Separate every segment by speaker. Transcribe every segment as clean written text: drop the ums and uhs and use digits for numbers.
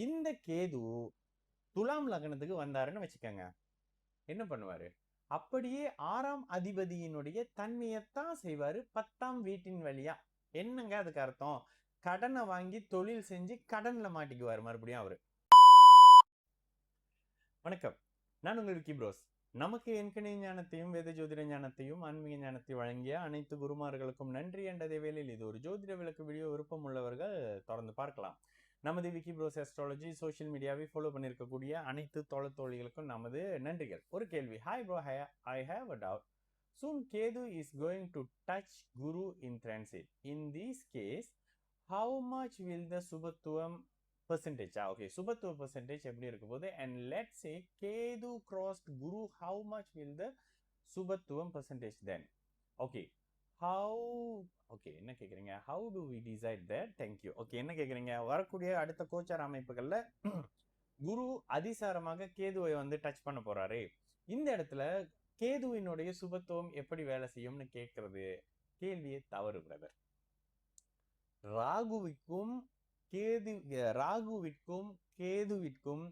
Speaker 1: இந்த கேது துலாம் லக்னத்துக்கு வந்தாருன்னு வச்சுக்கோங்க, என்ன பண்ணுவாரு? அப்படியே 6ஆம் அதிபதியினுடைய தன்மையத்தான் செய்வாரு 10ஆம் வீட்டின் வழியா. என்னங்க அதுக்கு அர்த்தம்? கடனை வாங்கி தொழில் செஞ்சு கடன்ல மாட்டிக்குவாரு மறுபடியும் அவரு. வணக்கம், நான் உங்கள் விக்கி ப்ரோஸ். நமக்கு எண்கணி ஞானத்தையும் வேத ஜோதிட ஞானத்தையும் ஆன்மீக ஞானத்தையும் வழங்கிய அனைத்து குருமார்களுக்கும் நன்றி என்றதே வேளையில் இது ஒரு ஜோதிட விளக்கு வீடியோ. விருப்பம் உள்ளவர்கள் தொடர்ந்து பார்க்கலாம். நமது விக்கி ப்ரோஸ் அஸ்ட்ராலஜி சோஷியல் மீடியாவை ஃபாலோ பண்ணியிருக்கக்கூடிய அனைத்து தோழர்களுக்கும் நமது நன்றிகள். ஒரு கேள்வி. Hi bro, I have a doubt. Soon Ketu is going to touch Guru in transit. In this case, how much will the Subhattuvam percentage? Okay, Subhattuva percentage எப்படி இருக்க போகுது? And let's say Ketu crossed Guru, how much will the Subhattuvam percentage then? Okay, how? Okay, என்ன கேக்குறீங்க? How do we decide that? Thank you. Okay, என்ன கேக்குறீங்க? வரக்கூடிய அடுத்த கோச்சார அமைப்புகள்ல குரு அதிசாரமாக கேதுவை வந்து டச் பண்ண போறாரு. இந்த இடத்துல கேதுவினுடைய சுபத்துவம் எப்படி வேலை செய்யும்னு கேட்கறது கேள்வியே தவறு பிரதர். ராகுவிற்கும் கேதுவிற்கும்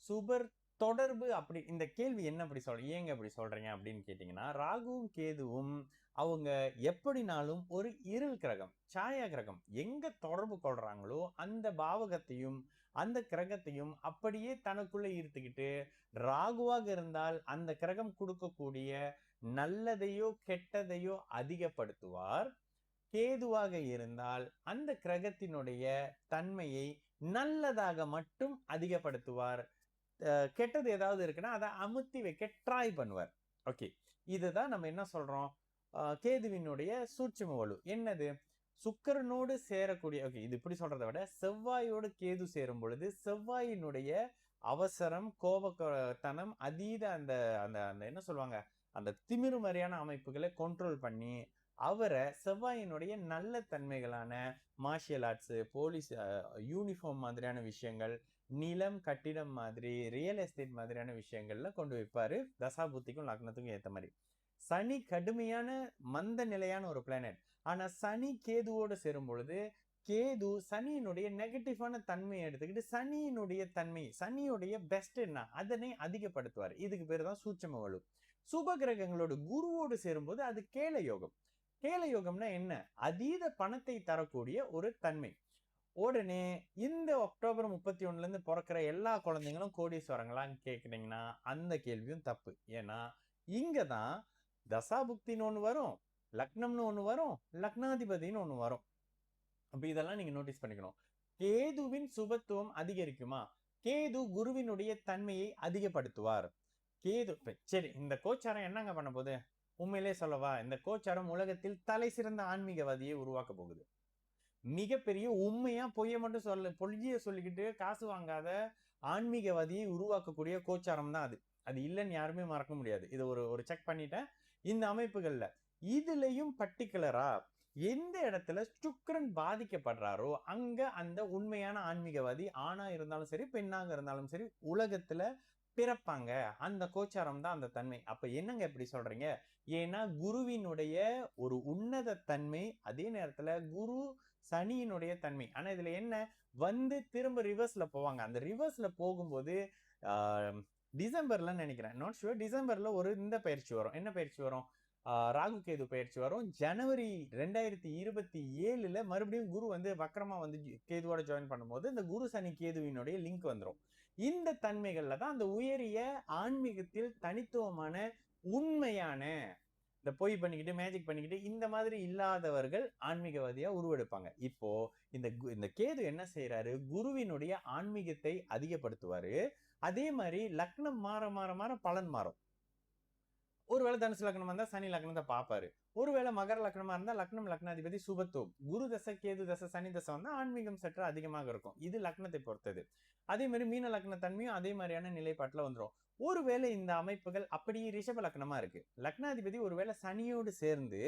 Speaker 1: சுபர் தொடர்பு அப்படி இந்த கேள்வி என்ன அப்படி ஏங்க அப்படி சொல்றீங்க அப்படின்னு கேட்டீங்கன்னா, ராகுவும் கேதுவும் அவங்க எப்படினாலும் ஒரு இருள் கிரகம், சாயா கிரகம். எங்க தொடர்பு கொள்றாங்களோ அந்த பாவகத்தையும் அந்த கிரகத்தையும் அப்படியே தனக்குள்ள ஈர்த்துக்கிட்டு, ராகுவாக இருந்தால் அந்த கிரகம் கொடுக்கக்கூடிய நல்லதையோ கெட்டதையோ அதிகப்படுத்துவார். கேதுவாக இருந்தால் அந்த கிரகத்தினுடைய தன்மையை நல்லதாக மட்டும் அதிகப்படுத்துவார். கெட்டது ஏதாவது இருக்குன்னா அதை அமுத்தி வைக்க ட்ரை பண்ணுவார். ஓகே, இதுதான் நம்ம என்ன சொல்றோம்? கேதுவினுடைய சூட்சும வலு என்னது? சுக்கிரனோடு சேரக்கூடிய, ஓகே இது இப்படி சொல்றதை விட செவ்வாயோடு கேது சேரும் பொழுது செவ்வாயினுடைய அவசரம், கோபத்தனம், அதீத அந்த அந்த அந்த என்ன சொல்லுவாங்க, அந்த திமிரு மாதிரியான அமைப்புகளை கண்ட்ரோல் பண்ணி அவரை செவ்வாயினுடைய நல்ல தன்மைகளான மார்ஷியல் ஆர்ட்ஸ், போலீஸ் யூனிஃபார்ம் மாதிரியான விஷயங்கள், நிலம் கட்டிடம் மாதிரி, ரியல் எஸ்டேட் மாதிரியான விஷயங்கள்ல கொண்டு வைப்பாரு. தசாபுத்திக்கும் லக்னத்துக்கும் ஏற்ற மாதிரி. சனி கடுமையான மந்த நிலையான ஒரு பிளானட். ஆனா சனி கேதுவோடு சேரும் பொழுது கேது சனியினுடைய நெகட்டிவான தன்மையை எடுத்துக்கிட்டு சனியினுடைய தன்மை, சனியுடைய பெஸ்ட் என்ன அதனை அதிகப்படுத்துவார். இதுக்கு பேர் தான் சூட்சும வலு. சுப கிரகங்களோட குருவோடு சேரும்போது அது கேல யோகம். கேல யோகம்னா என்ன? அதீத பணத்தை தரக்கூடிய ஒரு தன்மை. உடனே இந்த அக்டோபர் 31 இருந்து பிறக்கிற எல்லா குழந்தைங்களும் கோடீஸ்வரங்களான்னு கேக்குறீங்கன்னா அந்த கேள்வியும் தப்பு. ஏன்னா இங்கதான் தசாபுக்தின்னு ஒண்ணு வரும், லக்னம்னு ஒண்ணு வரும், லக்னாதிபதினு ஒண்ணு வரும். அப்ப இதெல்லாம் நீங்க நோட்டீஸ் பண்ணிக்கணும். கேதுவின் சுபத்துவம் அதிகரிக்குமா? கேது குருவினுடைய தன்மையை அதிகப்படுத்துவார். கேது சரி, இந்த கோச்சாரம் என்னங்க பண்ண போகுது? உண்மையிலே சொல்லவா, இந்த கோச்சாரம் உலகத்தில் தலை சிறந்த ஆன்மீகவாதியை உருவாக்க போகுது. மிகப்பெரிய உண்மையா பொய்ய மட்டும் பொய்ய சொல்லிக்கிட்டு காசு வாங்காத ஆன்மீகவாதியை உருவாக்கக்கூடிய கோச்சாரம் தான் அது. அது இல்லைன்னு யாருமே மறக்க முடியாது. இது ஒரு செக் பண்ணிட்டேன். இந்த அமைப்புகள்ல இதுலயும் பர்டிகுலரா எந்த இடத்துல சுக்கிரன் பாதிக்கப்படுறாரோ அங்க அந்த உண்மையான ஆன்மீகவாதி ஆணா இருந்தாலும் சரி பெண்ணாக இருந்தாலும் சரி உலகத்துல பிறப்பாங்க. அந்த கோச்சாரம் தான் அந்த தன்மை. அப்ப என்னங்க எப்படி சொல்றீங்க? ஏன்னா குருவினுடைய ஒரு உன்னத தன்மை, அதே நேரத்துல குரு சனியினுடைய தன்மை. ஆனா இதுல என்ன, வந்து திரும்ப ரிவர்ஸ்ல போவாங்க. அந்த ரிவர்ஸ்ல போகும்போது டிசம்பர்ல நினைக்கிறேன், நாட் ஷுவர், டிசம்பர்ல ஒரு இந்த பயிற்சி வரும். என்ன பயிற்சி வரும்? ராகு கேது பயிற்சி வரும். ஜனவரி 2027 மறுபடியும் குரு வந்து வக்கரமா வந்து கேதுவோட ஜாயின் பண்ணும்போது இந்த குரு சனி கேதுவினுடைய லிங்க் வந்துடும். இந்த தன்மைகள்ல தான் அந்த உயரிய ஆன்மீகத்தில் தனித்துவமான உண்மையான இந்த பொய் பண்ணிக்கிட்டு மேஜிக் பண்ணிக்கிட்டு இந்த மாதிரி இல்லாதவர்கள் ஆன்மீகவாதியா உருவெடுப்பாங்க. இப்போ இந்த கேது என்ன செய்யறாரு? குருவினுடைய ஆன்மீகத்தை அதிகப்படுத்துவாரு. அதே மாதிரி லக்னம் மாற மாற மாற பலன் மாறும். ஒருவேளை தனுசு லக்னமா இருந்தா சனி லக்னத்தை பார்ப்பாரு. ஒருவேளை மகர லக்னமா இருந்தா லக்னம் லக்னாதிபதி சுபத்துவம். குரு தசை கேது தசை சனி தசை வந்தா ஆன்மீகம் சற்று அதிகமாக இருக்கும். இது லக்னத்தை பொறுத்தது. அதே மாதிரி மீன லக்ன தன்மையும் அதே மாதிரியான நிலைப்பாட்டுல வந்துடும். ஒருவேளை இந்த அமைப்புகள் அப்படியே ரிஷப லக்னமா இருக்கு, லக்னாதிபதி ஒருவேளை சனியோடு சேர்ந்து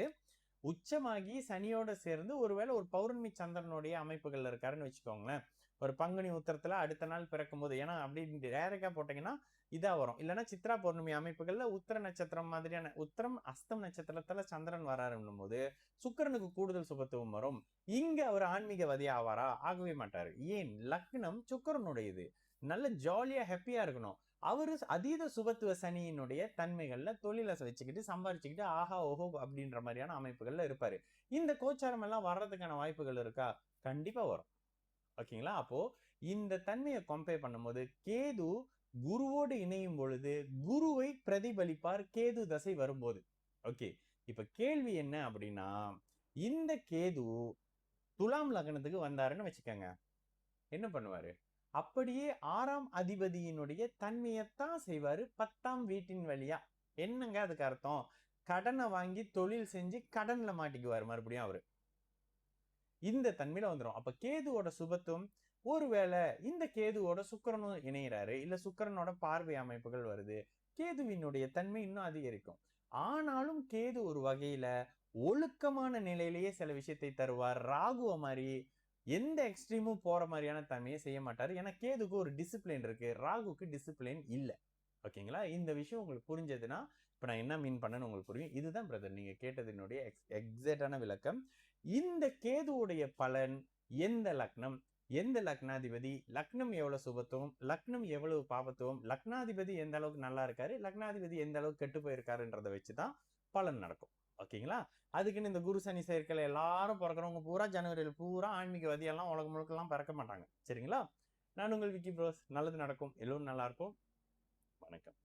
Speaker 1: உச்சமாகி சனியோட சேர்ந்து ஒருவேளை ஒரு பௌர்ணமி சந்திரனுடைய அமைப்புகள்ல இருக்காருன்னு வச்சுக்கோங்களேன். ஒரு பங்குனி உத்திரத்துல அடுத்த நாள் பிறக்கும் போது, ஏன்னா அப்படி டைரக்டா போட்டீங்கன்னா இதா வரும். இல்லைன்னா சித்ரா பௌர்ணமி அமைப்புகள்ல உத்திர நட்சத்திரம் மாதிரியான உத்திரம் அஸ்தம் நட்சத்திரத்துல சந்திரன் வராருன்னும் போது சுக்கிரனுக்கு கூடுதல் சுபத்துவம் வரும். இங்க அவர் ஆன்மீகவாதி ஆவாரா? ஆகவே மாட்டாரு. ஏன்? லக்னம் சுக்கிரனுடையது. நல்ல ஜாலியா ஹாப்பியா இருக்கணும். அவரு அதீத சுபத்துவ சனியினுடைய தன்மைகள்ல தொழில வச்சுக்கிட்டு சம்பாரிச்சுக்கிட்டு ஆஹா ஓஹோ அப்படின்ற மாதிரியான அமைப்புகள்ல இருப்பாரு. இந்த கோச்சாரம் எல்லாம் வர்றதுக்கான வாய்ப்புகள் இருக்கா? கண்டிப்பா வரும். ஓகேங்களா? அப்போ இந்த தன்மையை கம்பேர் பண்ணும்போது கேது குருவோடு இணையும் பொழுது குருவை பிரதிபலிப்பார் கேது தசை வரும்போது. ஓகே. இப்ப கேள்வி என்ன அப்படின்னா, இந்த கேது துலாம் லக்னத்துக்கு வந்தாருன்னு வச்சுக்கோங்க. என்ன பண்ணுவாரு? அப்படியே 6ஆம் அதிபதியினுடைய தன்மையத்தான் செய்வாரு 10ஆம் வீட்டின் வழியா. என்னங்க அதுக்கு அர்த்தம்? கடனை வாங்கி தொழில் செஞ்சு கடன்ல மாட்டிக்குவாரு மறுபடியும் அவரு. இந்த தன்மையில வந்துரும். அப்ப கேதுவோட சுபத்துவம் ஒருவேளை இந்த கேதுவோட சுக்கிரனும் இணையறாரு, இல்ல சுக்கிரனோட பார்வை அமைப்புகள் வருது. கேதுவினுடைய தன்மை இன்னும் அதிகரிக்கும். ஆனாலும் கேது ஒரு வகையில ஒழுக்கமான நிலையிலேயே சில விஷயத்தை தருவார். ராகுவ மாரி எந்த எக்ஸ்ட்ரீமும் போற மாரியான தன்மையை செய்ய மாட்டாரு. ஏன்னா கேதுக்கு ஒரு டிசிப்ளின் இருக்கு. ராகுக்கு டிசிப்ளின் இல்ல. ஓகேங்களா? இந்த விஷயம் உங்களுக்கு புரிஞ்சதுன்னா, இப்ப நான் என்ன மீன் பண்ணேன்னு உங்களுக்கு புரியும். இதுதான் பிரதர் நீங்க கேட்டதினுடைய எக்ஸாக்ட்டான விளக்கம். இந்த கேதுவுடைய பலன் எந்த லக்னம், எந்த லக்னாதிபதி, லக்னம் எவ்வளவு சுபத்துவம், லக்னம் எவ்வளவு பாபத்துவம், லக்னாதிபதி எந்த அளவுக்கு நல்லா இருக்காரு, லக்னாதிபதி எந்த அளவுக்கு கெட்டு போயிருக்காருன்றத வச்சுதான் பலன் நடக்கும். ஓகேங்களா? அதுக்குன்னு இந்த குரு சனி சேர்க்கையில எல்லாரும் பிறக்கிறவங்க பூரா ஜனவரியில் பூரா ஆன்மீகவாதி எல்லாம் உலகம் முழுக்க எல்லாம் பிறக்க மாட்டாங்க. சரிங்களா? நான் உங்கள் விக்கி ப்ரோஸ். நல்லது நடக்கும். எல்லோரும் நல்லா இருக்கும். வணக்கம்.